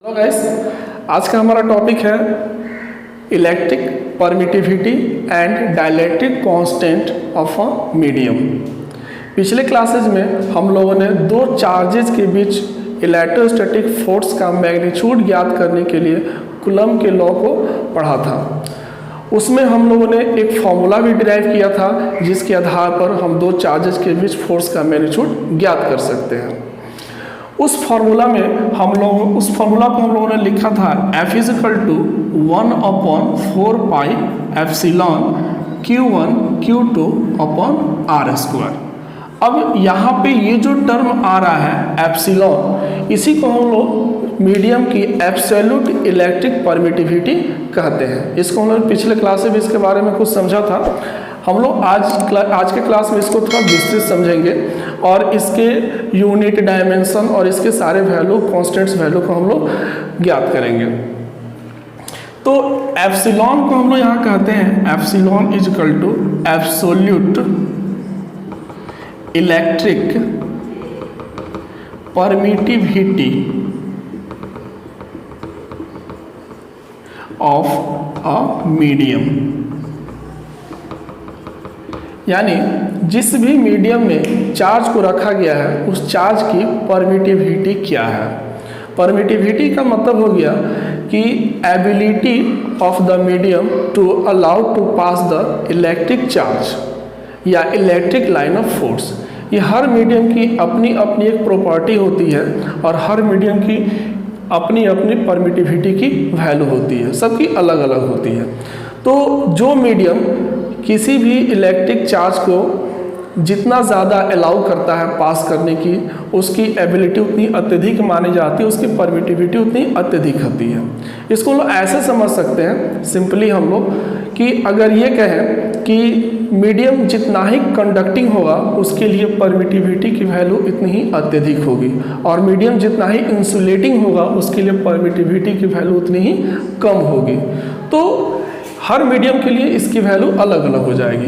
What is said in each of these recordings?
Hello guys, आज का हमारा टॉपिक है electric permittivity and dielectric constant of a medium. पिछले क्लासेज में हम लोगों ने दो चार्जेस के बीच इलेक्ट्रोस्टैटिक फोर्स का मैग्नीट्यूड ज्ञात करने के लिए कूलम्ब के लॉ को पढ़ा था। उसमें हम लोगों ने एक फॉर्मूला भी डिराइव किया था जिसके आधार पर हम दो चार्जेस के बीच फोर्स का मैग्नीट्यूड ज्ञात कर सकते हैं। उस फार्मूला को हम लोगों ने लिखा था F = 1/4 pi epsilon Q1 Q2 R²। अब यहाँ पे ये जो टर्म आ रहा है एप्सिलॉन, इसी को हम लोग मीडियम की एब्सोल्यूट इलेक्ट्रिक परमिटिविटी कहते हैं। इसको हम लोग पिछले क्लास में भी इसके बारे में कुछ समझा था। हम लोग आज के क्लास में इसको थोड़ा विस्तृत समझेंगे और इसके यूनिट, डायमेंशन और इसके सारे वैल्यू, कांस्टेंट्स वैल्यू को हम लोग ज्ञात करेंगे। तो एप्सिलॉन को हम लोग यहाँ कहते हैं epsilon = absolute electric permittivity of a medium. यानी जिस भी मीडियम में चार्ज को रखा गया है उस चार्ज की परमिटिविटी क्या है। परमिटिविटी का मतलब हो गया कि ability of the medium to allow to pass the electric charge या इलेक्ट्रिक लाइन ऑफ फोर्स। ये हर मीडियम की अपनी अपनी एक प्रॉपर्टी होती है और हर मीडियम की अपनी अपनी परमिटिविटी की वैल्यू होती है, सबकी अलग अलग होती है। तो जो मीडियम किसी भी इलेक्ट्रिक चार्ज को जितना ज़्यादा अलाउ करता है पास करने की, उसकी एबिलिटी उतनी अत्यधिक मानी जाती है, उसकी परमिटिविटी उतनी अत्यधिक होती है। इसको हम लोग ऐसे समझ सकते हैं सिंपली हम लोग कि अगर ये कहें कि मीडियम जितना ही कंडक्टिंग होगा उसके लिए परमिटिविटी की वैल्यू इतनी ही अत्यधिक होगी, और मीडियम जितना ही इंसुलेटिंग होगा उसके लिए परमिटिविटी की वैल्यू उतनी ही कम होगी। तो हर मीडियम के लिए इसकी वैल्यू अलग अलग हो जाएगी।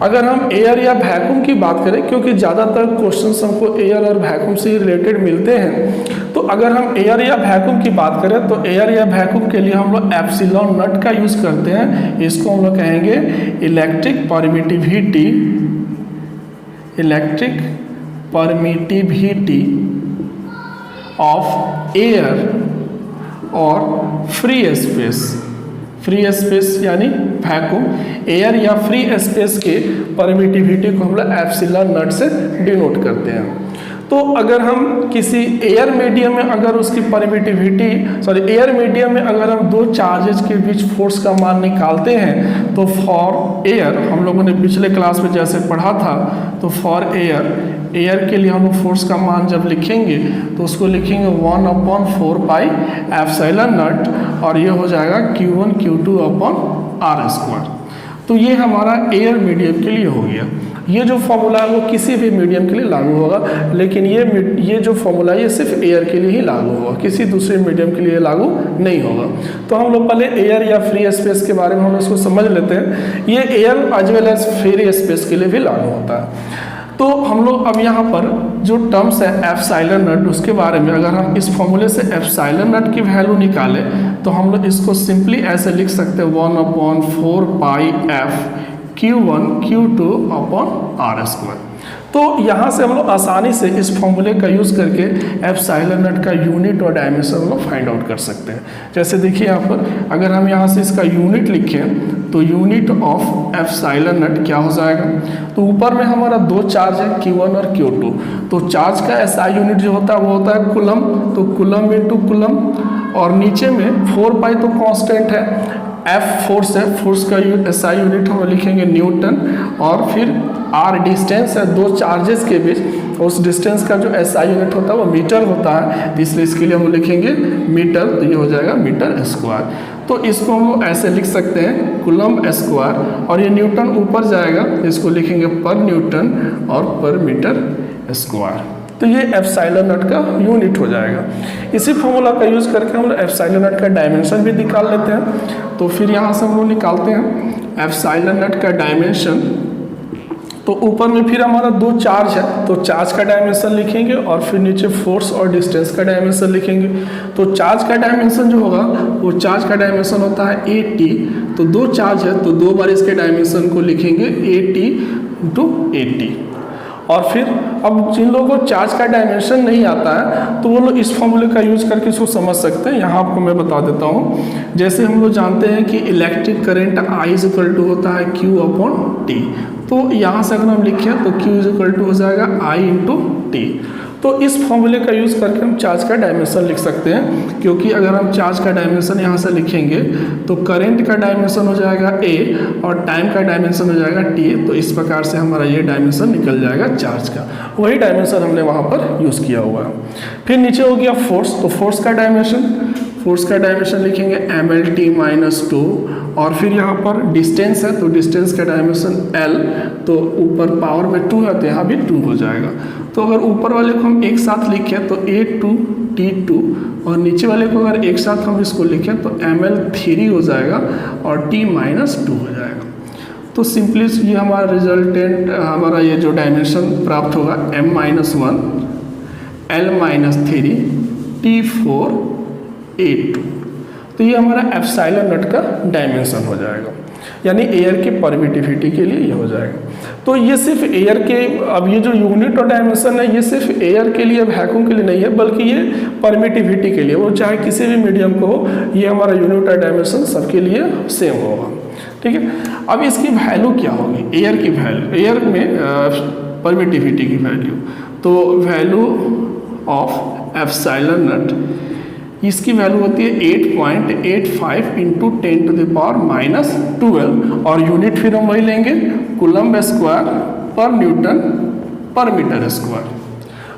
अगर हम एयर या वैक्यूम की बात करें, क्योंकि ज़्यादातर क्वेश्चंस हमको एयर और वैक्यूम से रिलेटेड मिलते हैं, तो अगर हम एयर या वैक्यूम की बात करें तो एयर या वैक्यूम के लिए हम लोग एप्सिलॉन नॉट का यूज़ करते हैं। इसको हम लोग कहेंगे इलेक्ट्रिक परमिटिविटी ऑफ एयर और फ्री स्पेस यानी वैक्यूम। एयर या फ्री स्पेस के परमिटिविटी को हम लोग एप्सिलॉन नॉट से डिनोट करते हैं। तो अगर हम किसी एयर मीडियम में अगर उसकी एयर मीडियम में अगर हम दो चार्जेस के बीच फोर्स का मान निकालते हैं तो फॉर एयर, हम लोगों ने पिछले क्लास में जैसे पढ़ा था, तो फॉर एयर के लिए हम लोग फोर्स का मान जब लिखेंगे तो उसको लिखेंगे 1/4 पाई एप्सिलॉन नॉट, और ये हो जाएगा Q1 Q2 R²। तो ये हमारा एयर मीडियम के लिए हो गया। ये जो फॉर्मूला है वो किसी भी मीडियम के लिए लागू होगा, लेकिन ये जो फॉर्मूला है ये सिर्फ एयर के लिए ही लागू होगा, किसी दूसरे मीडियम के लिए लागू नहीं होगा। तो हम लोग पहले एयर या फ्री स्पेस के बारे में हम इसको समझ लेते हैं। ये air as well as free space के लिए भी लागू होता है। तो हम लोग अब यहाँ पर जो टर्म्स है एप्सिलॉन नॉट, उसके बारे में अगर हम इस फॉर्मूले से एप्सिलॉन नॉट की वैल्यू निकालें तो हम लोग इसको सिंपली ऐसे लिख सकते हैं 1/4 पाई F Q1 Q2 R²। तो यहाँ से हम लोग आसानी से इस फॉर्मूले का यूज़ करके एप्सिलॉन नॉट का यूनिट और डायमेंशन हम लोग फाइंड आउट कर सकते हैं। जैसे देखिए यहाँ पर अगर हम यहाँ से इसका यूनिट लिखें तो यूनिट ऑफ एप्सिलॉन नॉट क्या हो जाएगा, तो ऊपर में हमारा दो चार्ज है Q1 और Q2, तो चार्ज का SI यूनिट जो होता है वो होता है कूलम्ब, तो कूलम्ब इंटू कूलम्ब, और नीचे में 4 पाई तो कांस्टेंट है, F फोर्स है, फोर्स का SI यूनिट हम लिखेंगे न्यूटन, और फिर R डिस्टेंस है दो चार्जेस के बीच, उस डिस्टेंस का जो SI यूनिट होता है वो मीटर होता है, इसलिए इसके लिए हम लिखेंगे मीटर, तो ये हो जाएगा मीटर स्क्वायर। तो इसको हम ऐसे लिख सकते हैं कूलम्ब स्क्वायर, और ये न्यूटन ऊपर जाएगा, इसको लिखेंगे पर न्यूटन और पर मीटर स्क्वायर। तो ये एप्सिलॉन नॉट का यूनिट हो जाएगा। इसी फॉर्मूला का यूज़ करके हम लोग एप्सिलॉन नॉट का डायमेंशन भी निकाल लेते हैं। तो फिर यहाँ से हम लोग निकालते हैं एप्सिलॉन नॉट का डायमेंशन, तो ऊपर में फिर हमारा दो चार्ज है, तो चार्ज का डायमेंशन लिखेंगे और फिर नीचे फोर्स और डिस्टेंस का डायमेंशन लिखेंगे। तो चार्ज का डायमेंशन जो होगा वो चार्ज का डायमेंशन होता है AT। तो दो चार्ज है तो दो बार इसके डायमेंशन को लिखेंगे AT इंटू AT। और फिर अब जिन लोगों को चार्ज का डायमेंशन नहीं आता है तो वो लोग इस फॉर्मूले का यूज करके इसको समझ सकते हैं। यहाँ आपको मैं बता देता हूँ। जैसे हम लोग जानते हैं कि electric current I is equal to होता है Q अपॉन T। तो यहाँ से अगर हम लिखें तो Q इज इक्वल टू हो जाएगा I इंटू T। तो इस फॉर्मूले का यूज़ करके हम चार्ज का डायमेंशन लिख सकते हैं, क्योंकि अगर हम चार्ज का डायमेंशन यहाँ से लिखेंगे तो करंट का डायमेंशन हो जाएगा A और टाइम का डायमेंशन हो जाएगा T। तो इस प्रकार से हमारा ये डायमेंशन निकल जाएगा चार्ज का। वही डायमेंशन हमने वहाँ पर यूज़ किया हुआ है। फिर नीचे हो गया फोर्स। तो फोर्स का डायमेंशन लिखेंगे MLT-2। और फिर यहाँ पर डिस्टेंस है तो डिस्टेंस का डायमेंशन L। तो ऊपर पावर में 2 है तो यहाँ भी 2 हो जाएगा। तो अगर ऊपर वाले को हम एक साथ लिखें तो A2 T2 और नीचे वाले को अगर एक साथ हम इसको लिखें तो ML3 हो जाएगा और T-2 हो जाएगा। तो सिंपली ये हमारा रिजल्टेंट हमारा ये जो डायमेंशन प्राप्त होगा M-1 L-3 T4 A2। तो ये हमारा एप्सिलॉन नॉट का डायमेंशन हो जाएगा, यानी एयर की परमिटिविटी के लिए ये हो जाएगा। तो ये सिर्फ एयर के, अब ये जो यूनिट और डायमेंशन है ये सिर्फ एयर के लिए वैक्यूम के लिए नहीं है, बल्कि ये परमिटिविटी के लिए, वो चाहे किसी भी मीडियम को हो, ये हमारा यूनिट और डायमेंशन सबके लिए सेम होगा। ठीक है। अब इसकी वैल्यू क्या होगी, एयर की वैल्यू, एयर में परमिटिविटी की वैल्यू। तो वैल्यू ऑफ एप्सिलॉन नॉट, इसकी वैल्यू होती है 8.85 इंटू 10⁻⁻12 और यूनिट फिर हम वही लेंगे कूलम्ब स्क्वायर पर न्यूटन पर मीटर स्क्वायर।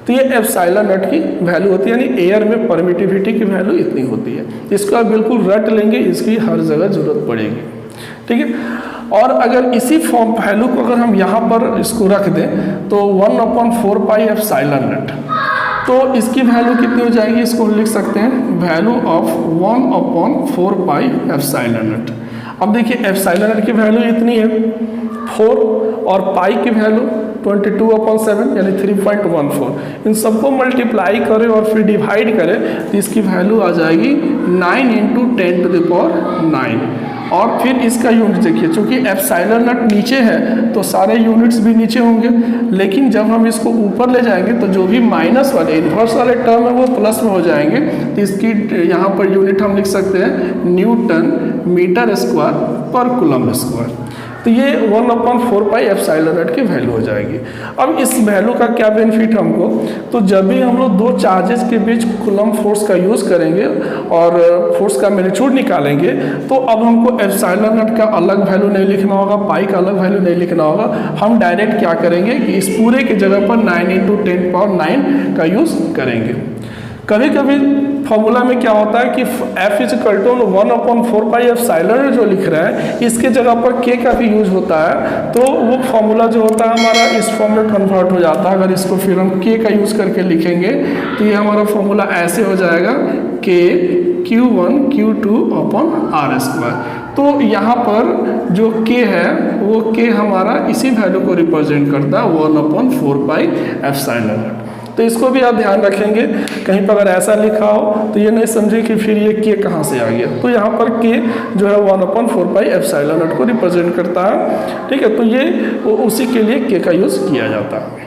तो ये एप्सिलॉन नॉट की वैल्यू होती है, यानी एयर में परमिटिविटी की वैल्यू इतनी होती है। इसको आप बिल्कुल रट लेंगे, इसकी हर जगह जरूरत पड़ेगी। ठीक है। और अगर इसी फॉर्म वैल्यू को अगर हम यहाँ पर इसको रख दें तो 1/4 पाई एप्सिलॉन नॉट, तो इसकी वैल्यू कितनी हो जाएगी, इसको हम लिख सकते हैं value of 1/4 pi epsilon not. अब देखिए एप्सिलॉन नॉट की वैल्यू इतनी है 4 और पाई की वैल्यू 22/7 यानी 3.14। इन सबको मल्टीप्लाई करें और फिर डिवाइड करें तो इसकी वैल्यू आ जाएगी 9 इंटू 10⁹। और फिर इसका यूनिट देखिए, चूंकि एप्सिलॉन नॉट नीचे है तो सारे यूनिट्स भी नीचे होंगे, लेकिन जब हम इसको ऊपर ले जाएंगे तो जो भी माइनस वाले इन्वर्स वाले टर्म है वो प्लस में हो जाएंगे। तो इसकी यहाँ पर यूनिट हम लिख सकते हैं न्यूटन मीटर स्क्वायर पर कूलम्ब स्क्वायर। तो ये 1/4 पाई एप्सिलॉन नॉट की वैल्यू हो जाएगी। अब इस वैल्यू का क्या बेनिफिट हमको, तो जब भी हम लोग दो चार्जेस के बीच कूलम्ब फोर्स का यूज़ करेंगे और फोर्स का मैग्नीट्यूड निकालेंगे तो अब हमको एप्सिलॉन नॉट का अलग वैल्यू नहीं लिखना होगा, पाई का अलग वैल्यू नहीं लिखना होगा। हम डायरेक्ट क्या करेंगे कि इस पूरे की जगह पर 9 इंटू 10⁹ का यूज़ करेंगे। कभी कभी फॉर्मूला में क्या होता है कि F is equal to 1/4 pi epsilon जो लिख रहा है इसके जगह पर K का भी यूज होता है, तो वो फॉर्मूला जो होता है हमारा इस फॉर्म में कन्वर्ट हो जाता है। अगर इसको फिर हम K का यूज करके लिखेंगे तो ये हमारा फॉर्मूला ऐसे हो जाएगा K Q1 Q2 upon R²। तो यहाँ पर जो K है वो K हमारा इसी वैल्यू को रिप्रेजेंट करता है 1/4 पाई एप्सिलॉन नॉट। तो इसको भी आप ध्यान रखेंगे, कहीं पर अगर ऐसा लिखा हो तो ये नहीं समझे कि फिर ये K कहाँ से आ गया। तो यहाँ पर K जो है 1/4 पाई एप्सिलॉन नॉट को रिप्रेजेंट करता है। ठीक है। तो ये उसी के लिए K का यूज़ किया जाता है।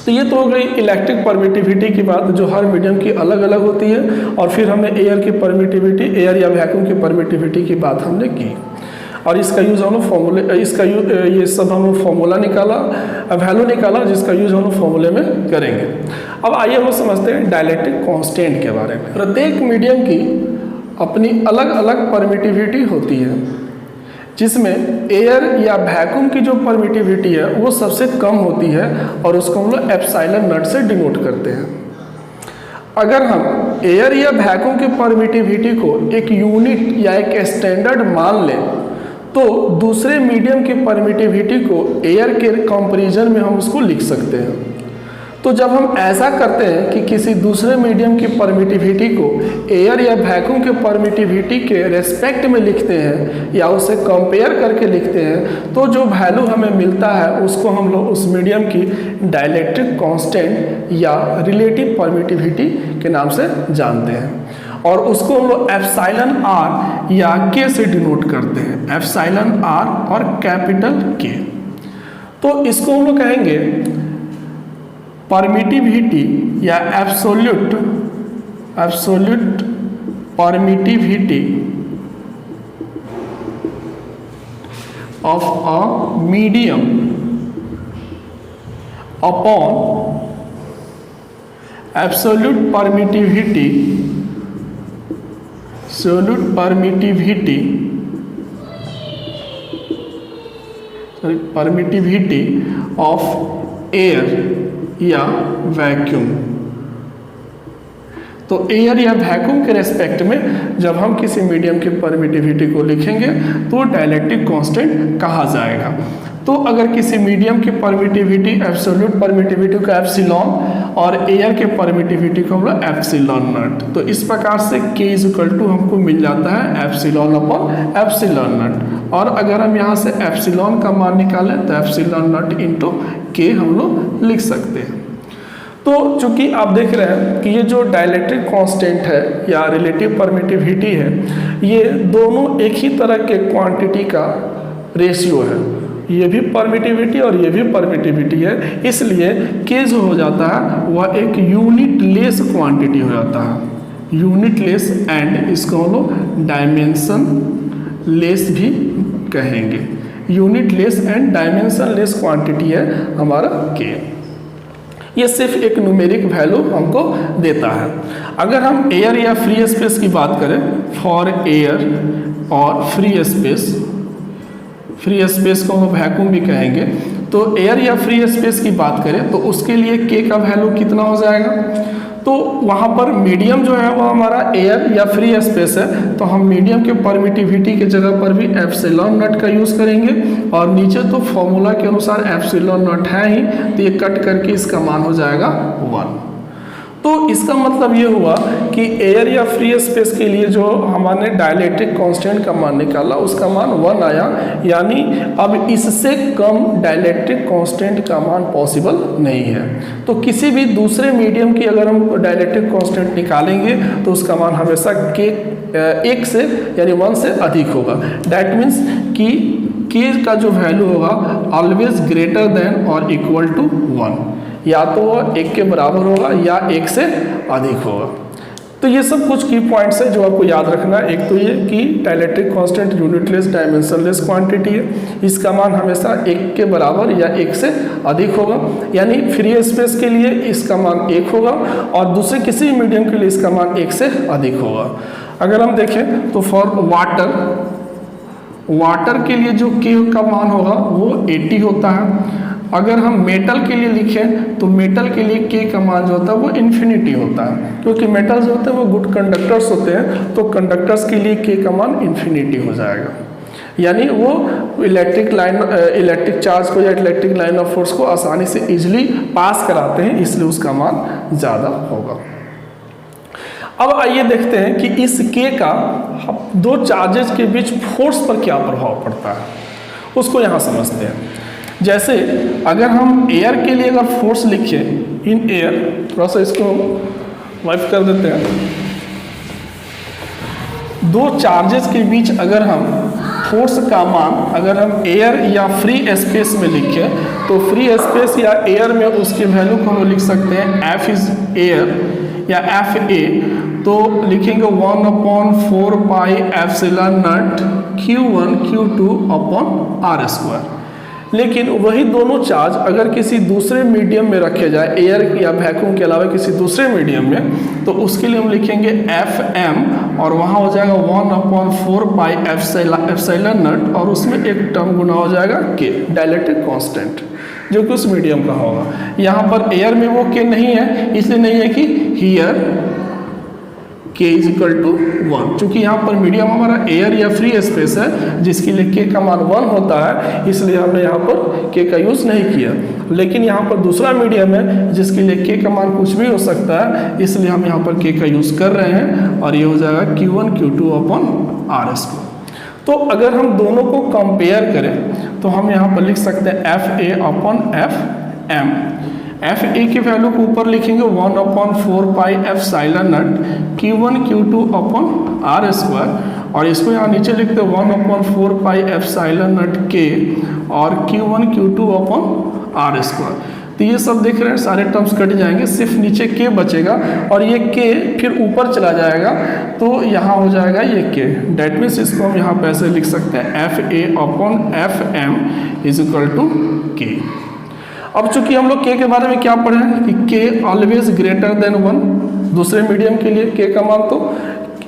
तो ये तो हो गई इलेक्ट्रिक परमिटिविटी की बात, जो हर मीडियम की अलग अलग होती है। और फिर हमने एयर की परमिटिविटी, एयर या वैक्यूम की परमिटिविटी की बात हमने की और इसका यूज़ हम लोग फॉर्मूले, इसका ये सब हम लोग फॉर्मूला निकाला, वैल्यू निकाला, जिसका यूज़ हम लोग फॉर्मूले में करेंगे। अब आइए हम लोग समझते हैं डाइलेक्ट्रिक कांस्टेंट के बारे में। प्रत्येक मीडियम की अपनी अलग अलग परमिटिविटी होती है, जिसमें एयर या वैक्यूम की जो परमिटिविटी है वो सबसे कम होती है और उसको हम लोग एप्सिलॉन नॉट से डिनोट करते हैं। अगर हम एयर या वैक्यूम की परमिटिविटी को एक यूनिट या एक स्टैंडर्ड मान लें तो दूसरे मीडियम की परमिटिविटी को एयर के कंपैरिजन में हम उसको लिख सकते हैं। तो जब हम ऐसा करते हैं कि किसी दूसरे मीडियम की परमिटिविटी को एयर या वैक्यूम के परमिटिविटी के रेस्पेक्ट में लिखते हैं या उसे कंपेयर करके लिखते हैं, तो जो वैल्यू हमें मिलता है उसको हम लोग उस मीडियम की डाइलेक्ट्रिक कांस्टेंट या रिलेटिव परमिटिविटी के नाम से जानते हैं। और उसको हम लोग एप्सिलॉन आर या के से डिनोट करते हैं, एप्सिलॉन आर और कैपिटल के। तो इसको हम लोग कहेंगे परमिटिविटी या absolute permittivity of a medium upon absolute permittivity of air या वैक्यूम। तो एयर या वैक्यूम के रेस्पेक्ट में जब हम किसी मीडियम की परमिटिविटी को लिखेंगे तो डाइलेक्ट्रिक कांस्टेंट कहा जाएगा। तो अगर किसी मीडियम की परमिटिविटी एब्सोल्यूट परमिटिविटी को एप्सिलॉन और एयर के परमिटिविटी को हम लोग एप्सिलॉन नॉट, तो इस प्रकार से K = हमको मिल जाता है एप्सिलॉन अपॉन एप्सिलॉन नॉट। और अगर हम यहाँ से एप्सिलॉन का मान निकालें तो एप्सिलॉन नॉट इंटू K हम लोग लिख सकते हैं। तो चूंकि आप देख रहे हैं कि ये जो डाइलेक्ट्रिक कांस्टेंट है या रिलेटिव परमिटिविटी है, ये दोनों एक ही तरह के क्वांटिटी का रेशियो है। ये भी परमिटिविटी और ये भी परमिटिविटी है, इसलिए K जो हो जाता है वह एक यूनिट लेस क्वांटिटी हो जाता है, यूनिट लेस, एंड इसको हम लोग डायमेंशन लेस भी कहेंगे। Unit less and dimension less quantity है हमारा K। ये सिर्फ एक न्यूमेरिक वैल्यू हमको देता है। अगर हम एयर या फ्री स्पेस की बात करें, फॉर एयर और फ्री स्पेस को हम वैक्यूम भी कहेंगे, तो एयर या फ्री स्पेस की बात करें तो उसके लिए K का वैल्यू कितना हो जाएगा। तो वहाँ पर मीडियम जो है वो हमारा एयर या फ्री स्पेस है, तो हम मीडियम के परमिटिविटी के जगह पर भी एप्सिलॉन नॉट का यूज़ करेंगे, और नीचे तो फॉर्मूला के अनुसार एप्सिलॉन नॉट है ही, तो ये कट करके इसका मान हो जाएगा 1। तो इसका मतलब ये हुआ कि एयर या फ्री स्पेस के लिए जो हमारे डाइलेक्ट्रिक कांस्टेंट का मान निकाला उसका मान 1 आया, यानी अब इससे कम डाइलेक्ट्रिक कांस्टेंट का मान पॉसिबल नहीं है। तो किसी भी दूसरे मीडियम की अगर हम डाइलेक्ट्रिक कांस्टेंट निकालेंगे तो उसका मान हमेशा K 1 से यानी 1 से अधिक होगा। डैट मीन्स कि K का जो वैल्यू होगा ऑलवेज ग्रेटर देन और इक्वल टू 1, या तो वह 1 के बराबर होगा या 1 से अधिक होगा। तो ये सब कुछ की पॉइंट्स है जो आपको याद रखना है। एक तो ये कि dielectric constant unitless dimensionless quantity है, इसका मान हमेशा 1 के बराबर या 1 से अधिक होगा, यानी फ्री स्पेस के लिए इसका मान 1 होगा और दूसरे किसी भी मीडियम के लिए इसका मान 1 से अधिक होगा। अगर हम देखें तो फॉर वाटर के लिए जो K का मान होगा वो 80 होता है। अगर हम मेटल के लिए लिखें तो मेटल के लिए K का मान जो होता है वो इन्फिनिटी होता है, क्योंकि मेटल जो होते हैं वो गुड कंडक्टर्स होते हैं, तो कंडक्टर्स के लिए K का मान इन्फिनिटी हो जाएगा, यानी वो इलेक्ट्रिक चार्ज को या इलेक्ट्रिक लाइन ऑफ फोर्स को आसानी से इजीली पास कराते हैं, इसलिए उसका मान ज़्यादा होगा। अब आइए देखते हैं कि इस K का दो चार्जेस के बीच फोर्स पर क्या प्रभाव पड़ता है, उसको यहाँ समझते हैं। जैसे अगर हम एयर के लिए अगर फोर्स लिखें इन एयर, थोड़ा सा इसको वाइप कर देते हैं, दो चार्जेस के बीच अगर हम फोर्स का मान अगर हम एयर या फ्री स्पेस में लिखें तो फ्री स्पेस या एयर में उसकी वैल्यू को हम लिख सकते हैं F इज एयर या FA, तो लिखेंगे 1/4 pi epsilon not Q1 Q2 upon R²। लेकिन वही दोनों चार्ज अगर किसी दूसरे मीडियम में रखे जाए, एयर या वैक्यूम के अलावा किसी दूसरे मीडियम में, तो उसके लिए हम लिखेंगे FM और वहाँ हो जाएगा 1/4 पाई एप्सिलॉन नॉट और उसमें एक टर्म गुना हो जाएगा K, डाइलेक्ट्रिक कांस्टेंट, जो कि उस मीडियम का होगा। यहाँ पर एयर में वो K नहीं है, इसलिए नहीं है कि here K k is equal to 1। चूंकि यहाँ पर मीडियम हमारा एयर या फ्री स्पेस है जिसके लिए k का मान 1 होता है, इसलिए हमने यहाँ पर k का यूज़ नहीं किया। लेकिन यहाँ पर दूसरा मीडियम है जिसके लिए k का मान कुछ भी हो सकता है, इसलिए हम यहाँ पर k का यूज़ कर रहे हैं और ये हो जाएगा Q1 Q2 upon R square. तो अगर हम दोनों को कंपेयर करें तो हम यहाँ पर लिख सकते हैं FA अपॉन FM। FA की वैल्यू को ऊपर लिखेंगे 1/4 pi epsilon not Q1 Q2 upon R square, और इसको यहाँ नीचे लिखते हैं 1/4 पाई एप्सिलॉन नॉट K और Q1 Q2 upon R square. तो ये सब देख रहे हैं सारे टर्म्स कट जाएंगे, सिर्फ नीचे k बचेगा और ये k फिर ऊपर चला जाएगा तो यहाँ हो जाएगा ये k। डेट मीन्स इसको हम यहाँ पे ऐसे लिख सकते हैं FA upon FM is equal to k। अब चूंकि हम लोग k के बारे में क्या पढ़े हैं कि k ऑलवेज ग्रेटर देन 1। दूसरे मीडियम के लिए k का मान तो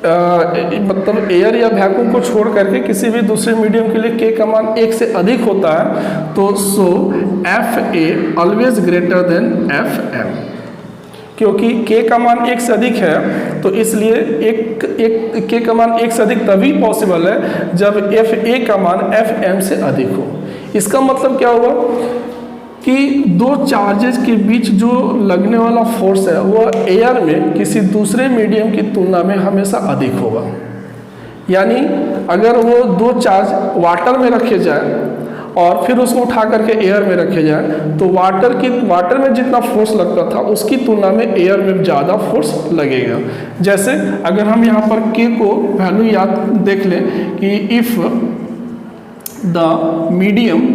मतलब एयर या वैक्यूम को छोड़ करके किसी भी दूसरे मीडियम के लिए k का मान 1 से अधिक होता है, तो सो FA always greater than FM। क्योंकि k का मान 1 से अधिक है तो इसलिए एक k का मान 1 से अधिक तभी पॉसिबल है जब FA का मान FM से अधिक हो। इसका मतलब क्या हुआ कि दो चार्जेस के बीच जो लगने वाला फोर्स है वह एयर में किसी दूसरे मीडियम की तुलना में हमेशा अधिक होगा। यानी अगर वो दो चार्ज वाटर में रखे जाए और फिर उसको उठा करके एयर में रखे जाए तो वाटर में जितना फोर्स लगता था उसकी तुलना में एयर में ज़्यादा फोर्स लगेगा। जैसे अगर हम यहाँ पर k को वैल्यू याद देख लें कि if the medium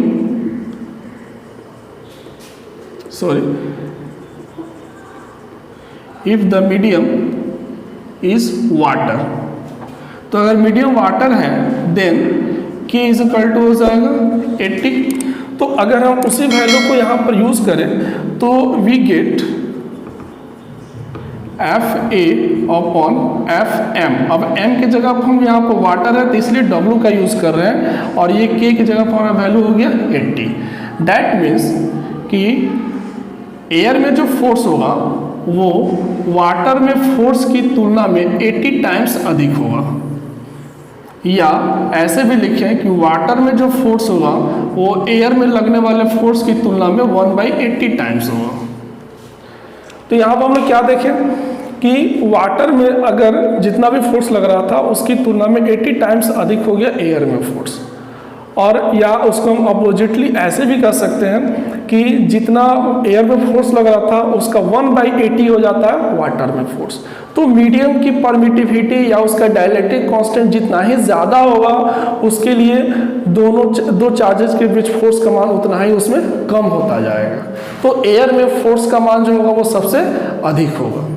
if the medium is water, तो अगर मीडियम वाटर है then k is equal to हो जाएगा 80। तो अगर हम उसी वैल्यू को यहाँ पर यूज करें तो we get FA upon FM। अब m की जगह पर हम यहाँ पर वाटर है तो इसलिए W का यूज कर रहे हैं और ये k की जगह पर हमारा वैल्यू हो गया 80। दैट मीन्स कि एयर में जो फोर्स होगा वो वाटर में फोर्स की तुलना में 80 टाइम्स अधिक होगा, या ऐसे भी लिखें कि वाटर में जो फोर्स होगा वो एयर में लगने वाले फोर्स की तुलना में 1/80 टाइम्स होगा। तो यहाँ पर हम लोग क्या देखें कि वाटर में अगर जितना भी फोर्स लग रहा था उसकी तुलना में 80 टाइम्स अधिक हो गया एयर में फोर्स, और या उसको हम अपोजिटली ऐसे भी कर सकते हैं कि जितना एयर में फोर्स लग रहा था उसका 1/80 हो जाता है वाटर में फोर्स। तो मीडियम की परमिटिविटी या उसका डाइलेक्ट्रिक कांस्टेंट जितना ही ज़्यादा होगा उसके लिए दो चार्जेस के बीच फोर्स का मान उतना ही उसमें कम होता जाएगा। तो एयर में फोर्स का मान जो होगा वो सबसे अधिक होगा।